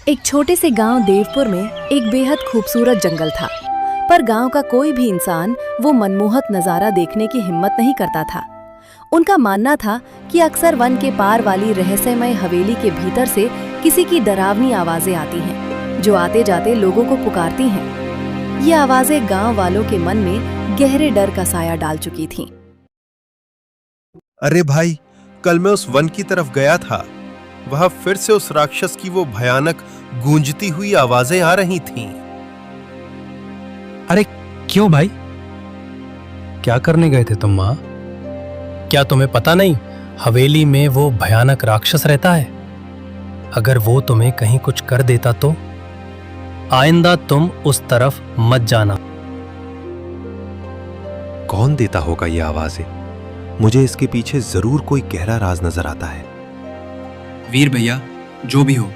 एक छोटे से गांव देवपुर में एक बेहद खूबसूरत जंगल था, पर गांव का कोई भी इंसान वो मनमोहक नजारा देखने की हिम्मत नहीं करता था। उनका मानना था कि अक्सर वन के पार वाली रहस्यमय हवेली के भीतर से किसी की डरावनी आवाजें आती हैं, जो आते जाते लोगों को पुकारती हैं। ये आवाजें गांव वालों के मन में गहरे डर का साया डाल चुकी थीं। अरे भाई, कल मैं उस वन की तरफ गया था। वहां फिर से उस राक्षस की वो भयानक गूंजती हुई आवाजें आ रही थीं। अरे क्यों भाई, क्या करने गए थे तुम वहां? क्या तुम्हें पता नहीं हवेली में वो भयानक राक्षस रहता है? अगर वो तुम्हें कहीं कुछ कर देता तो आइंदा तुम उस तरफ मत जाना। कौन देता होगा ये आवाजें? मुझे इसके पीछे जरूर कोई गहरा राज नजर आता है। वीर भैया, जो भी हो,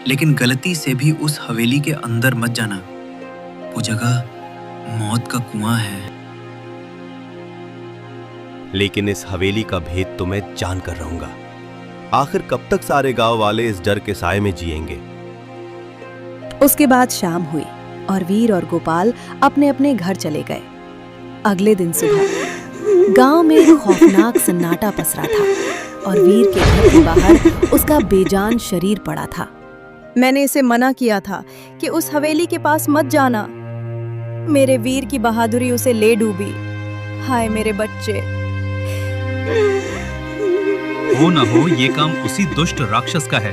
लेकिन गलती से भी उस हवेली के अंदर मत जाना। वो जगह मौत का कुआं है। लेकिन इस हवेली का भेद तो मैं जान कर रहूंगा। आखिर कब तक सारे गांव वाले इस डर के साए में जिएंगे? उसके बाद शाम हुई और वीर और गोपाल अपने अपने घर चले गए। अगले दिन सुबह गांव में एक खौफनाक सन्नाटा पसरा था और वीर के घर के बाहर उसका बेजान शरीर पड़ा था। मैंने इसे मना किया था कि उस हवेली के पास मत जाना। मेरे वीर की बहादुरी उसे ले डूबी। हाय मेरे बच्चे। हो ना हो, ये काम उसी दुष्ट राक्षस का है।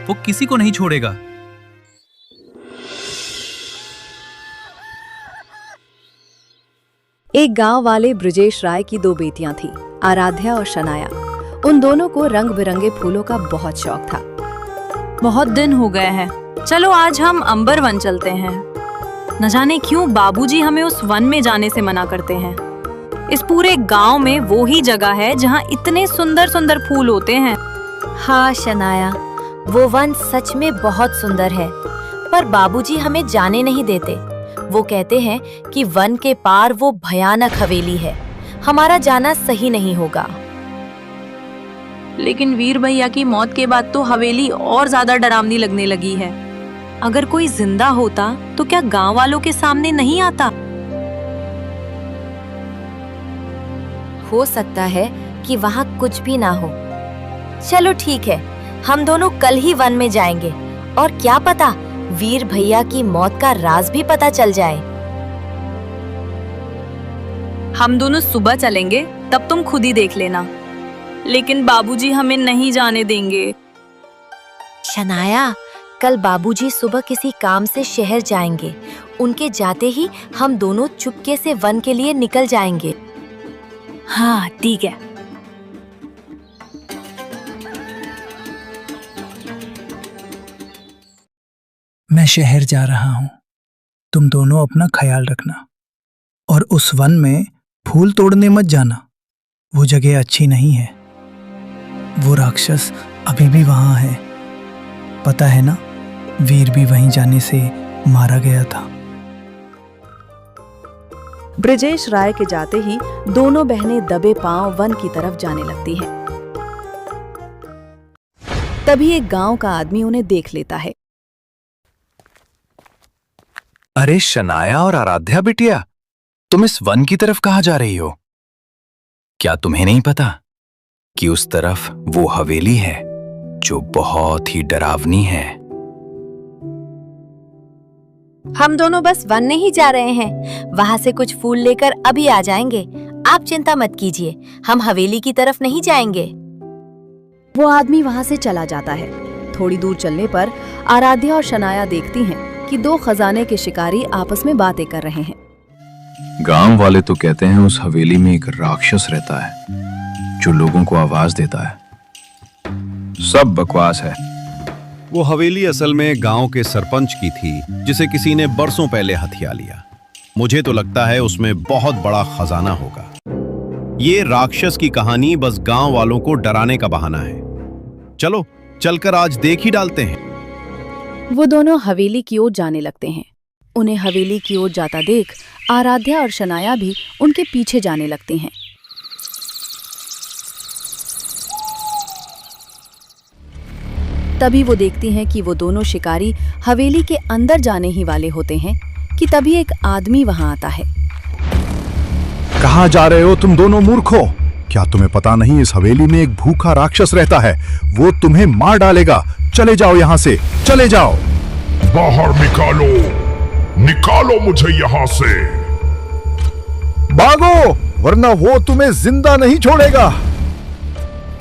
वो किसी को नहीं छोड़ेगा। एक गांव वाले ब्रजेश राय की दो बेटियां थीं, आराध्या और शनाया। उन दोनों को रंग बिरंगे फूलों का बहुत शौक था। बहुत दिन हो गए हैं, चलो आज हम अंबर वन चलते हैं। न जाने क्यों बाबूजी हमें उस वन में जाने से मना करते हैं। इस पूरे गांव में वो ही जगह है जहां इतने सुंदर सुंदर फूल होते हैं। हाँ शनाया, वो वन सच में बहुत सुंदर है, पर बाबूजी हमें जाने नहीं देते। वो कहते हैं कि वन के पार वो भयानक हवेली है, हमारा जाना सही नहीं होगा। लेकिन वीर भैया की मौत के बाद तो हवेली और ज्यादा डरावनी लगने लगी है। अगर कोई जिंदा होता तो क्या गांव वालों के सामने नहीं आता? हो सकता है कि वहाँ कुछ भी ना हो। चलो ठीक है, हम दोनों कल ही वन में जाएंगे और क्या पता वीर भैया की मौत का राज भी पता चल जाए। हम दोनों सुबह चलेंगे, तब तुम खुद ही देख लेना। लेकिन बाबूजी हमें नहीं जाने देंगे। शनाया, कल बाबूजी सुबह किसी काम से शहर जाएंगे। उनके जाते ही हम दोनों चुपके से वन के लिए निकल जाएंगे। हाँ ठीक है। मैं शहर जा रहा हूं, तुम दोनों अपना ख्याल रखना और उस वन में फूल तोड़ने मत जाना। वो जगह अच्छी नहीं है। वो राक्षस अभी भी वहां है, पता है ना? वीर भी वहीं जाने से मारा गया था। ब्रजेश राय के जाते ही दोनों बहनें दबे पांव वन की तरफ जाने लगती हैं। तभी एक गांव का आदमी उन्हें देख लेता है। अरे शनाया और आराध्या बिटिया, तुम इस वन की तरफ कहाँ जा रही हो? क्या तुम्हें नहीं पता कि उस तरफ वो हवेली है जो बहुत ही डरावनी है? हम दोनों बस वन में ही जा रहे हैं, वहाँ से कुछ फूल लेकर अभी आ जाएंगे। आप चिंता मत कीजिए, हम हवेली की तरफ नहीं जाएंगे। वो आदमी वहाँ से चला जाता है। थोड़ी दूर चलने पर आराध्या और शनाया देखती हैं कि दो खजाने के शिकारी आपस में बातें कर रहे हैं। गांव वाले तो कहते हैं उस हवेली में एक राक्षस रहता है जो लोगों को आवाज देता है। सब बकवास है। वो हवेली असल में गांव के सरपंच की थी, जिसे किसी ने बरसों पहले हथिया लिया। मुझे तो लगता है उसमें बहुत बड़ा खजाना होगा। ये राक्षस की कहानी बस गांव वालों को डराने का बहाना है। चलो चलकर आज देख ही डालते हैं। वो दोनों हवेली की ओर जाने लगते हैं। उन्हें हवेली की ओर जाता देख आराध्या और शनाया भी उनके पीछे जाने लगती हैं। तभी वो देखती हैं कि वो दोनों शिकारी हवेली के अंदर जाने ही वाले होते हैं कि तभी एक आदमी वहां आता है। कहाँ जा रहे हो तुम दोनों मूर्खों? क्या तुम्हें पता नहीं इस हवेली में एक भूखा राक्षस रहता है, वो तुम्हें मार डालेगा। चले जाओ यहाँ से, चले जाओ। बाहर निकालो, निकालो मुझे यहाँ से। भागो, वरना वो तुम्हें जिंदा नहीं छोड़ेगा।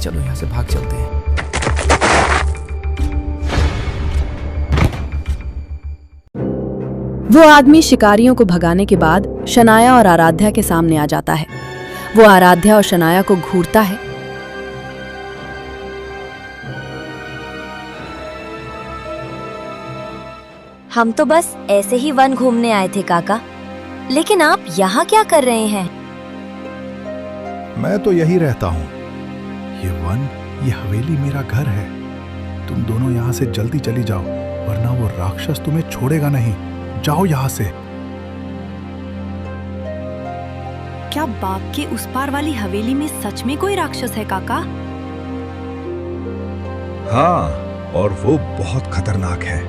चलो यहाँ से भाग चलते हैं। वो आदमी शिकारियों को भगाने के बाद शनाया और आराध्या के सामने आ जाता है। वो आराध्या और शनाया को घूरता है। हम तो बस ऐसे ही वन घूमने आए थे काका, लेकिन आप यहाँ क्या कर रहे हैं? मैं तो यही रहता हूँ। ये वन, ये हवेली मेरा घर है। तुम दोनों यहाँ से जल्दी चली जाओ, वरना वो राक्षस तुम्हें छोड़ेगा नहीं। जाओ यहाँ से। क्या बाग के उस पार वाली हवेली में सच में कोई राक्षस है काका? हाँ, और वो बहुत खतरनाक है।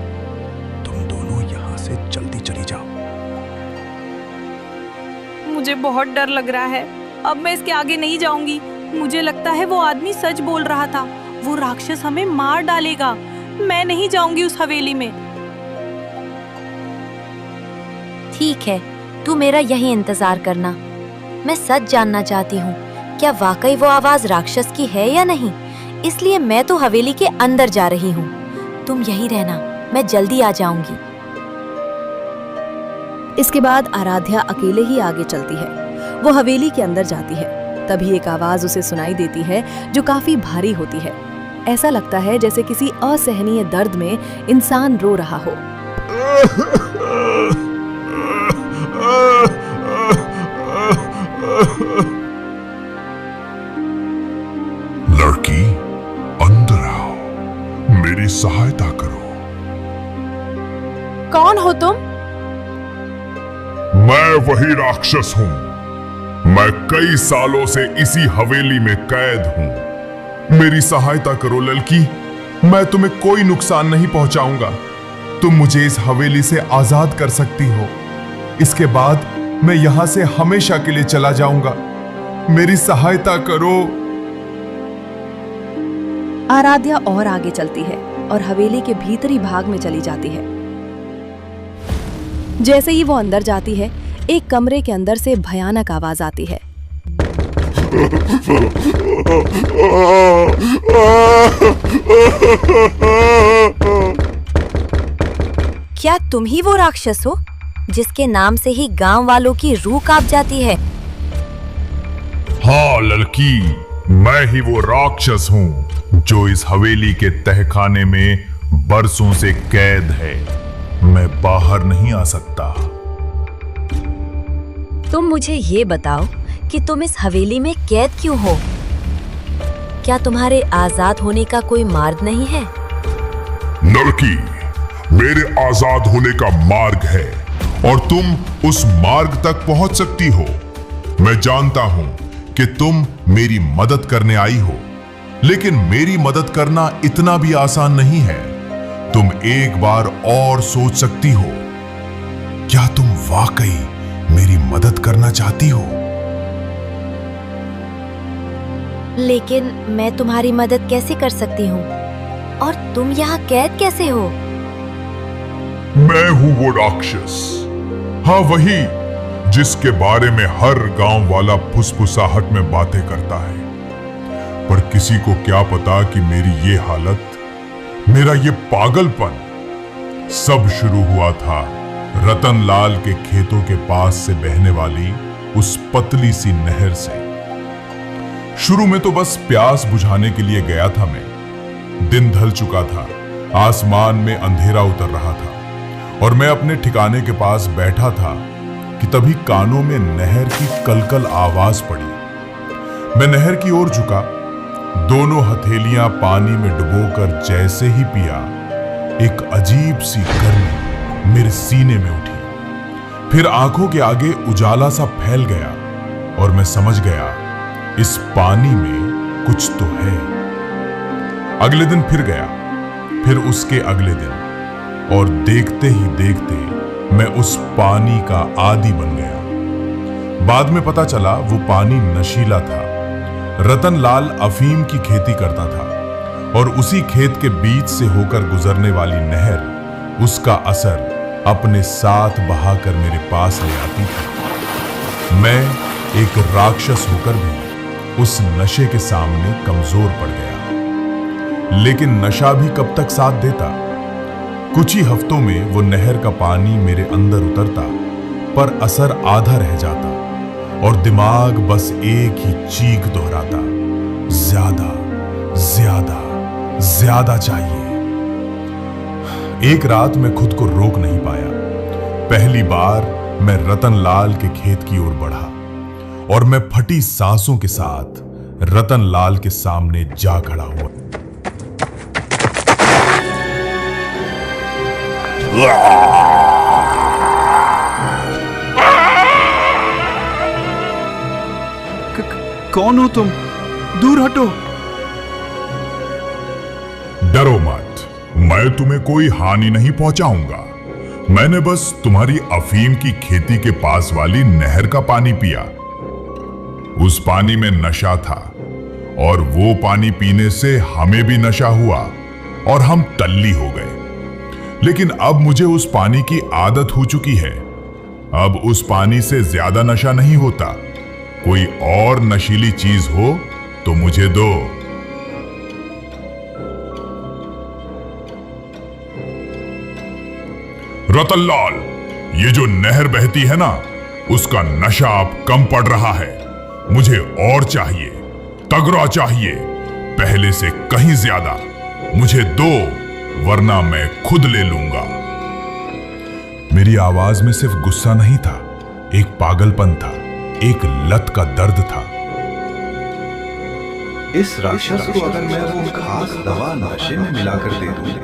तुम दोनों यहाँ से जल्दी चली जाओ। मुझे बहुत डर लग रहा है। अब मैं इसके आगे नहीं जाऊंगी। मुझे लगता है वो आदमी सच बोल रहा था। वो राक्षस हमें मार डालेगा। मैं नहीं जाऊंगी उस हवेली में। ठीक है, तू मेरा यही इंतजार करना। मैं सच जानना चाहती हूँ, क्या वाकई वो आवाज राक्षस की है या नहीं। इसलिए मैं तो हवेली के अंदर जा रही हूँ। तुम यहीं रहना, मैं जल्दी आ जाऊंगी। इसके बाद आराध्या अकेले ही आगे चलती है। वो हवेली के अंदर जाती है। तभी एक आवाज उसे सुनाई देती है जो काफी भारी होती है। ऐसा लगता है जैसे किसी असहनीय दर्द में इंसान रो रहा हो। लड़की, अंदर आओ, मेरी सहायता करो। कौन हो तुम? मैं वही राक्षस हूँ। मैं कई सालों से इसी हवेली में कैद हूँ। मेरी सहायता करो लड़की, मैं तुम्हें कोई नुकसान नहीं पहुंचाऊंगा। तुम मुझे इस हवेली से आजाद कर सकती हो। इसके बाद मैं यहां से हमेशा के लिए चला जाऊंगा। मेरी सहायता करो। आराध्या और आगे चलती है और हवेली के भीतरी भाग में चली जाती है। जैसे ही वो अंदर जाती है, एक कमरे के अंदर से भयानक आवाज आती है। क्या तुम ही वो राक्षस हो जिसके नाम से ही गांव वालों की रूह कांप जाती है? हाँ लड़की, मैं ही वो राक्षस हूँ जो इस हवेली के तहखाने में बरसों से कैद है। मैं बाहर नहीं आ सकता। तुम मुझे ये बताओ कि तुम इस हवेली में कैद क्यों हो? क्या तुम्हारे आजाद होने का कोई मार्ग नहीं है? लड़की, मेरे आजाद होने का मार्ग है और तुम उस मार्ग तक पहुंच सकती हो। मैं जानता हूं कि तुम मेरी मदद करने आई हो, लेकिन मेरी मदद करना इतना भी आसान नहीं है। तुम एक बार और सोच सकती हो। क्या तुम वाकई मेरी मदद करना चाहती हो? लेकिन मैं तुम्हारी मदद कैसे कर सकती हूँ? और तुम यहाँ कैद कैसे हो? मैं हूँ वो राक्षस। हाँ, वही जिसके बारे में हर गांव वाला फुसफुसाहट में बातें करता है। पर किसी को क्या पता कि मेरी ये हालत, मेरा ये पागलपन सब शुरू हुआ था रतनलाल के खेतों के पास से बहने वाली उस पतली सी नहर से। शुरू में तो बस प्यास बुझाने के लिए गया था मैं। दिन ढल चुका था, आसमान में अंधेरा उतर रहा था और मैं अपने ठिकाने के पास बैठा था कि तभी कानों में नहर की कलकल आवाज पड़ी। मैं नहर की ओर झुका। दोनों हथेलियां पानी में डुबोकर जैसे ही पिया, एक अजीब सी गर्मी मेरे सीने में उठी। फिर आंखों के आगे उजाला सा फैल गया और मैं समझ गया इस पानी में कुछ तो है। अगले दिन फिर गया। फिर उसके अगले दिन, और देखते ही देखते मैं उस पानी का आदी बन गया। बाद में पता चला वो पानी नशीला था। रतनलाल अफीम की खेती करता था और उसी खेत के बीच से होकर गुजरने वाली नहर उसका असर अपने साथ बहाकर मेरे पास ले आती थी। मैं एक राक्षस होकर भी उस नशे के सामने कमजोर पड़ गया। लेकिन नशा भी कब तक साथ देता? कुछ ही हफ्तों में वो नहर का पानी मेरे अंदर उतरता, पर असर आधा रह जाता और दिमाग बस एक ही चीख दोहराता, ज्यादा ज्यादा ज्यादा चाहिए। एक रात मैं खुद को रोक नहीं पाया। पहली बार मैं रतनलाल के खेत की ओर बढ़ा और मैं फटी सांसों के साथ रतनलाल के सामने जा खड़ा हुआ। कौन हो तुम? दूर हटो। डरो मत, मैं तुम्हें कोई हानि नहीं पहुंचाऊंगा। मैंने बस तुम्हारी अफीम की खेती के पास वाली नहर का पानी पिया। उस पानी में नशा था और वो पानी पीने से हमें भी नशा हुआ और हम टल्ली हो गए। लेकिन अब मुझे उस पानी की आदत हो चुकी है। अब उस पानी से ज्यादा नशा नहीं होता। कोई और नशीली चीज हो तो मुझे दो। रतनलाल, ये जो नहर बहती है ना, उसका नशा अब कम पड़ रहा है। मुझे और चाहिए, तगड़ा चाहिए, पहले से कहीं ज्यादा। मुझे दो, वरना मैं खुद ले लूंगा। मेरी आवाज में सिर्फ गुस्सा नहीं था, एक पागलपन था, एक लत का दर्द था। इस राक्षस को अगर मैं वो खास दवा नशे में मिलाकर दे दूं,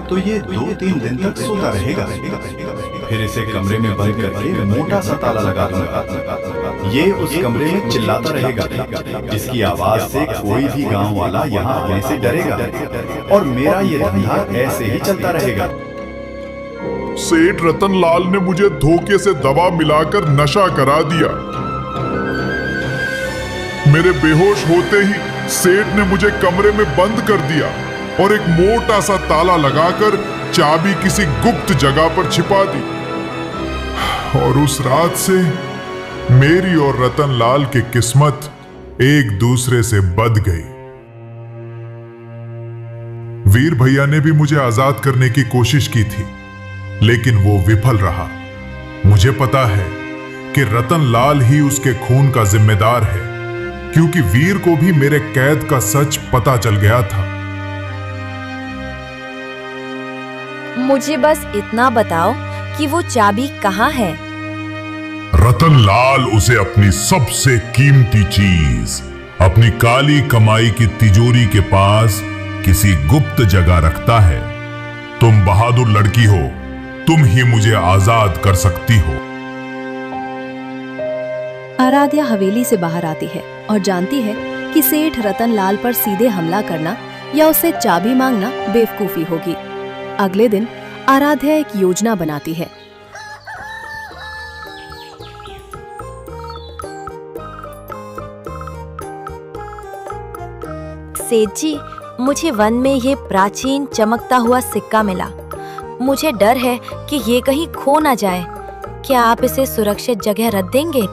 तो ये 2-3 दिन तक सोता रहेगा। फिर इसे कमरे में बंद करके मोटा सा ताला लगा दूंगा। ये उस कमरे में चिल्लाता रहेगा। इसकी आवाज से कोई भी गांव वाला यहाँ आने से डरेगा और मेरा ये धंधा ऐसे ही चलता रहेगा। सेठ रतनलाल ने मुझे धोखे से दवा मिलाकर नशा करा दिया। मेरे बेहोश होते ही सेठ ने मुझे कमरे में बंद कर दिया और एक मोटा सा ताला लगाकर चाबी किसी गुप्त जगह पर छिपा दी। और उस रात से मेरी और रतनलाल की किस्मत एक दूसरे से बंध गई। वीर भैया ने भी मुझे आजाद करने की कोशिश की थी, लेकिन वो विफल रहा। मुझे पता है कि रतनलाल ही उसके खून का जिम्मेदार है, क्योंकि वीर को भी मेरे कैद का सच पता चल गया था। मुझे बस इतना बताओ कि वो चाबी कहाँ है? रतनलाल उसे अपनी सबसे कीमती चीज, अपनी काली कमाई की तिजोरी के पास किसी गुप्त जगह रखता है। तुम बहादुर लड़की हो, तुम ही मुझे आजाद कर सकती हो। आराध्या हवेली से बाहर आती है और जानती है कि सेठ रतनलाल पर सीधे हमला करना या उससे चाबी मांगना बेवकूफी होगी। अगले दिन आराध्या एक योजना बनाती है। सेठ जी, मुझे वन में ये प्राचीन चमकता हुआ सिक्का मिला। मुझे डर है कि ये कहीं खो ना जाए। क्या आप इसे सुरक्षित जगह रख देंगे?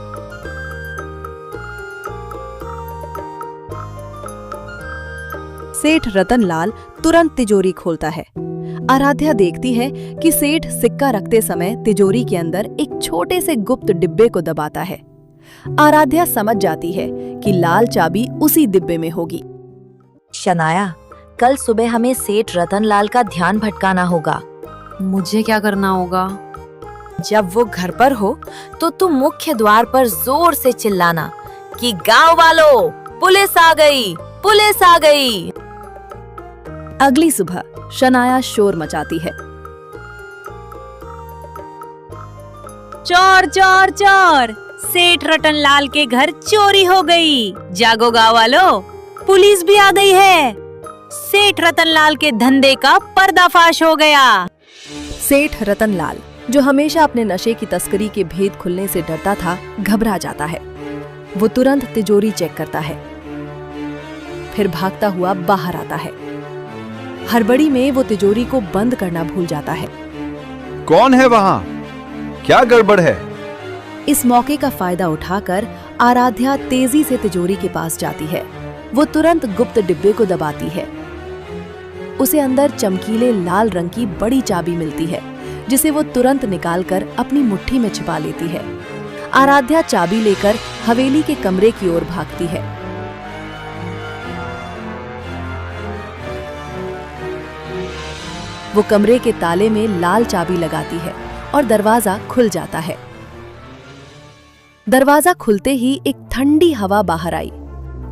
सेठ रतनलाल तुरंत तिजोरी खोलता है। आराध्या देखती है कि सेठ सिक्का रखते समय तिजोरी के अंदर एक छोटे से गुप्त डिब्बे को दबाता है। आराध्या समझ जाती है कि लाल चाबी उसी डिब्बे में होगी। शनाया, कल सुबह हमें सेठ रतनलाल का ध्यान भटकाना होगा। मुझे क्या करना होगा? जब वो घर पर हो तो तुम मुख्य द्वार पर जोर से चिल्लाना कि गांव वालों, पुलिस आ गई, पुलिस आ गई। अगली सुबह शनाया शोर मचाती है। चोर चोर चोर, सेठ रतनलाल के घर चोरी हो गई। जागो गाँव वालों, पुलिस भी आ गई है। सेठ रतनलाल के धंधे का पर्दाफाश हो गया। सेठ रतनलाल, जो हमेशा अपने नशे की तस्करी के भेद खुलने से डरता था, घबरा जाता है। वो तुरंत तिजोरी चेक करता है, फिर भागता हुआ बाहर आता है। हड़बड़ी में वो तिजोरी को बंद करना भूल जाता है। कौन है वहां? क्या गड़बड़ है? इस मौके का फायदा उठाकर आराध्या तेजी से तिजोरी के पास जाती है। वो तुरंत गुप्त डिब्बे को दबाती है। उसे अंदर चमकीले लाल रंग की बड़ी चाबी मिलती है, जिसे वो तुरंत निकालकर अपनी मुट्ठी में छिपा लेती है। आराध्या चाबी लेकर हवेली के कमरे की ओर भागती है। वो कमरे के ताले में लाल चाबी लगाती है और दरवाजा खुल जाता है। दरवाजा खुलते ही एक ठंडी हवा बाहर आई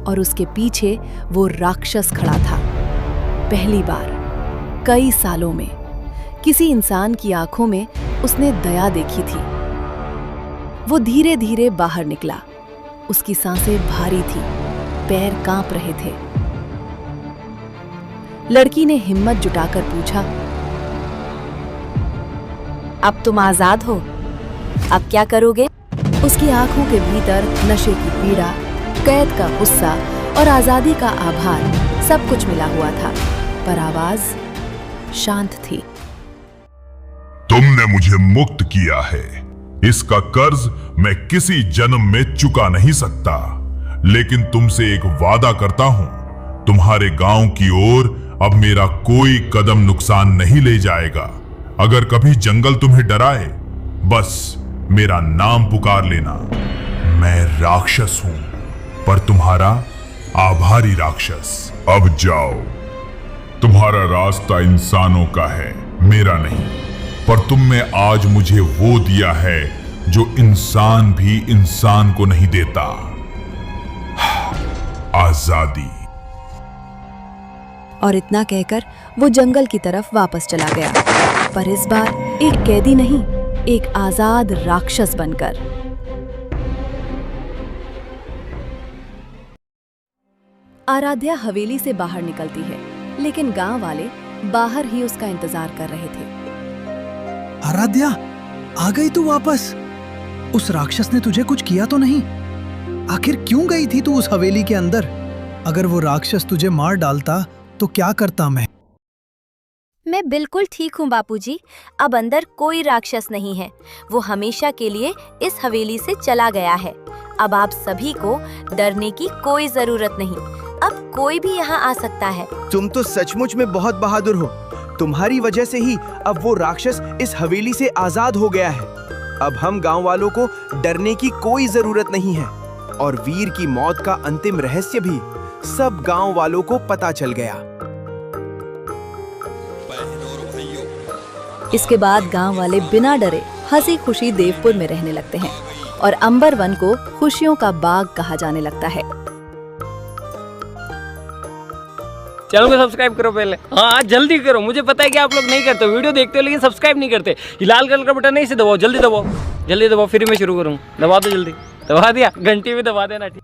और उसके पीछे वो राक्षस खड़ा था। पहली बार कई सालों में किसी इंसान की आंखों में उसने दया देखी थी। वो धीरे धीरे बाहर निकला। उसकी सांसें भारी थी, पैर कांप रहे थे। लड़की ने हिम्मत जुटाकर पूछा, अब तुम आजाद हो, अब क्या करोगे? उसकी आंखों के भीतर नशे की पीड़ा, कैद का गुस्सा और आजादी का आभार सब कुछ मिला हुआ था, पर आवाज शांत थी। तुमने मुझे मुक्त किया है। इसका कर्ज मैं किसी जन्म में चुका नहीं सकता, लेकिन तुमसे एक वादा करता हूं, तुम्हारे गांव की ओर अब मेरा कोई कदम नुकसान नहीं ले जाएगा। अगर कभी जंगल तुम्हें डराए, बस मेरा नाम पुकार लेना। मैं राक्षस हूं, पर तुम्हारा आभारी राक्षस। अब जाओ, तुम्हारा रास्ता इंसानों का है, मेरा नहीं। पर तुमने आज मुझे वो दिया है जो इंसान भी इंसान को नहीं देता, आजादी। और इतना कहकर वो जंगल की तरफ वापस चला गया, पर इस बार एक कैदी नहीं, एक आजाद राक्षस बनकर। आराध्या हवेली से बाहर निकलती है, लेकिन गांव वाले बाहर ही उसका इंतजार कर रहे थे। आराध्या, आ गई तू वापस? उस राक्षस ने तुझे कुछ किया तो नहीं? आखिर क्यों गई थी तू उस हवेली के अंदर? अगर वो राक्षस तुझे मार डालता तो क्या करता मैं? मैं बिल्कुल ठीक हूँ बापूजी। अब अंदर कोई राक्षस नहीं है। वो हमेशा के लिए इस हवेली से चला गया है। अब आप सभी को डरने की कोई जरूरत नहीं। अब कोई भी यहाँ आ सकता है। तुम तो सचमुच में बहुत बहादुर हो। तुम्हारी वजह से ही अब वो राक्षस इस हवेली से आजाद हो गया है। अब हम गांव वालों को डरने की कोई जरूरत नहीं है। और वीर की मौत का अंतिम रहस्य भी सब गांव वालों को पता चल गया। इसके बाद गांव वाले बिना डरे हंसी खुशी देवपुर में रहने लगते हैं और अंबर वन को खुशियों का बाग कहा जाने लगता है। चैनल को सब्सक्राइब करो पहले। हाँ जल्दी करो, मुझे पता है कि आप लोग नहीं करते, वीडियो देखते हो लेकिन सब्सक्राइब नहीं करते। ये लाल कलर का बटन नहीं, इसे दबाओ, जल्दी दबाओ, जल्दी दबाओ, फिर मैं शुरू करूँ। दबा दो जल्दी, दबा दिया, घंटी भी दबा देना। ठीक।